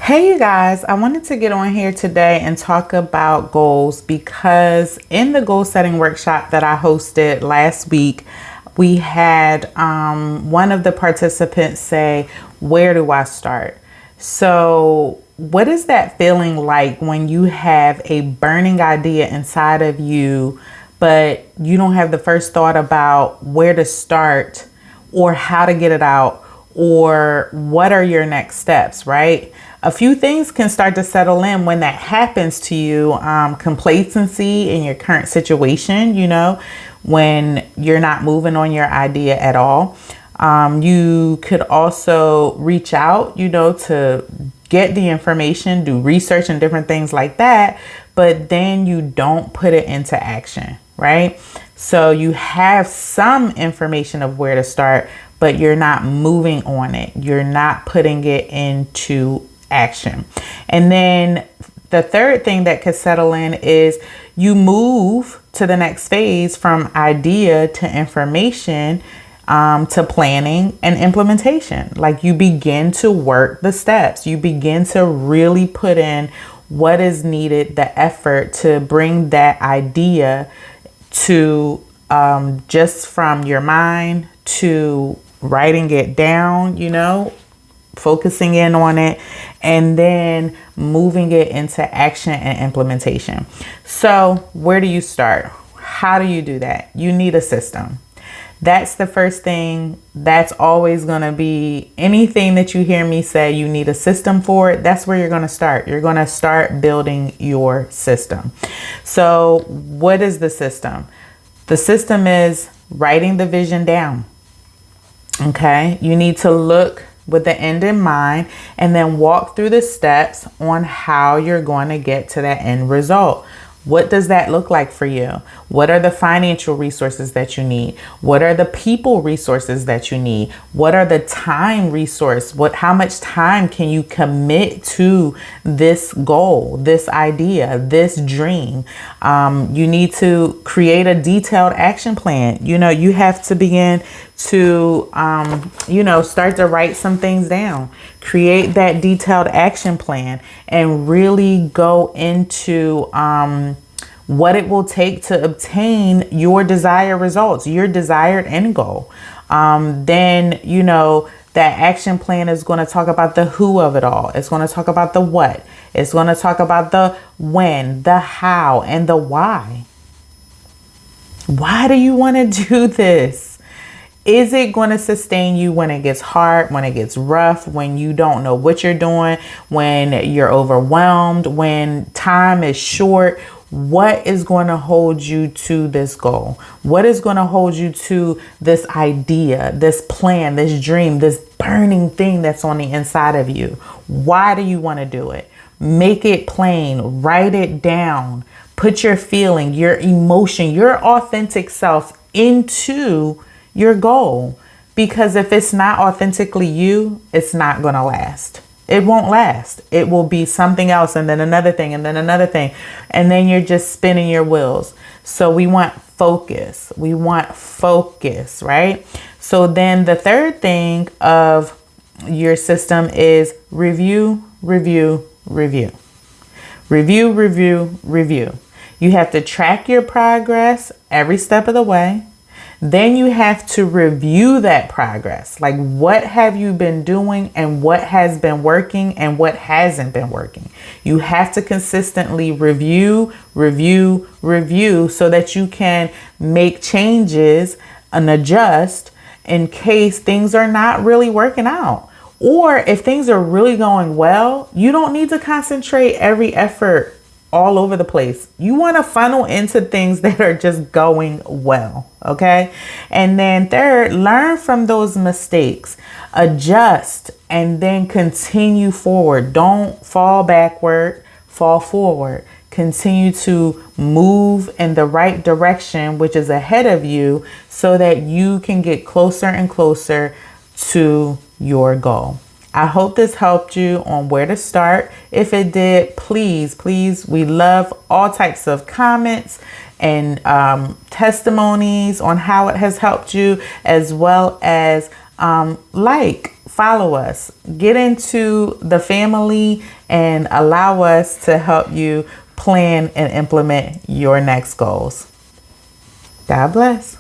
Hey you guys, I wanted to get on here today and talk about goals because in the goal setting workshop that I hosted last week, we had one of the participants say, where do I start? So what is that feeling like when you have a burning idea inside of you, but you don't have the first thought about where to start or how to get it out? Or what are your next steps, right? A few things can start to settle in when that happens to you. Complacency in your current situation, when you're not moving on your idea at all. You could also reach out, to get the information, do research and different things like that, but then you don't put it into action, right? So you have some information of where to start, but you're not moving on it. You're not putting it into action. And then the third thing that could settle in is you move to the next phase from idea to information, to planning and implementation. Like you begin to work the steps. You begin to really put in what is needed, the effort to bring that idea to just from your mind to writing it down, focusing in on it, and then moving it into action and implementation. So where do you start? How do you do that? You need a system. That's the first thing. That's always going to be anything that you hear me say you need a system for it. That's where you're going to start. You're going to start building your system. So what is the system? The system is writing the vision down. Okay. You need to look with the end in mind and then walk through the steps on how you're going to get to that end result. What does that look like for you? What are the financial resources that you need? What are the people resources that you need? What are the time resource? How much time can you commit to this goal, this idea, this dream? You need to create a detailed action plan. You have to begin to, start to write some things down, create that detailed action plan and really go into, what it will take to obtain your desired results, your desired end goal. Then, that action plan is going to talk about the who of it all. It's going to talk about the what. It's going to talk about the when, the how, and the why. Why do you want to do this? Is it going to sustain you when it gets hard, when it gets rough, when you don't know what you're doing, when you're overwhelmed, when time is short? What is going to hold you to this goal? What is going to hold you to this idea, this plan, this dream, this burning thing that's on the inside of you? Why do you want to do it? Make it plain, write it down, put your feeling, your emotion, your authentic self into your goal. Because if it's not authentically you, it's not going to last. It won't last. It will be something else and then another thing and then another thing. And then you're just spinning your wheels. So we want focus. We want focus, right? So then the third thing of your system is review, review, review. Review, review, review. You have to track your progress every step of the way. Then you have to review that progress. Like what have you been doing and what has been working and what hasn't been working. You have to consistently review, review, review so that you can make changes and adjust in case things are not really working out. Or if things are really going well, you don't need to concentrate every effort all over the place. You want to funnel into things that are just going well. Okay. And then third, learn from those mistakes, adjust, and then continue forward. Don't fall backward, fall forward. Continue to move in the right direction, which is ahead of you, so that you can get closer and closer to your goal. I hope this helped you on where to start. If it did, please, we love all types of comments and testimonies on how it has helped you, as well as follow us, get into the family, and allow us to help you plan and implement your next goals. God bless.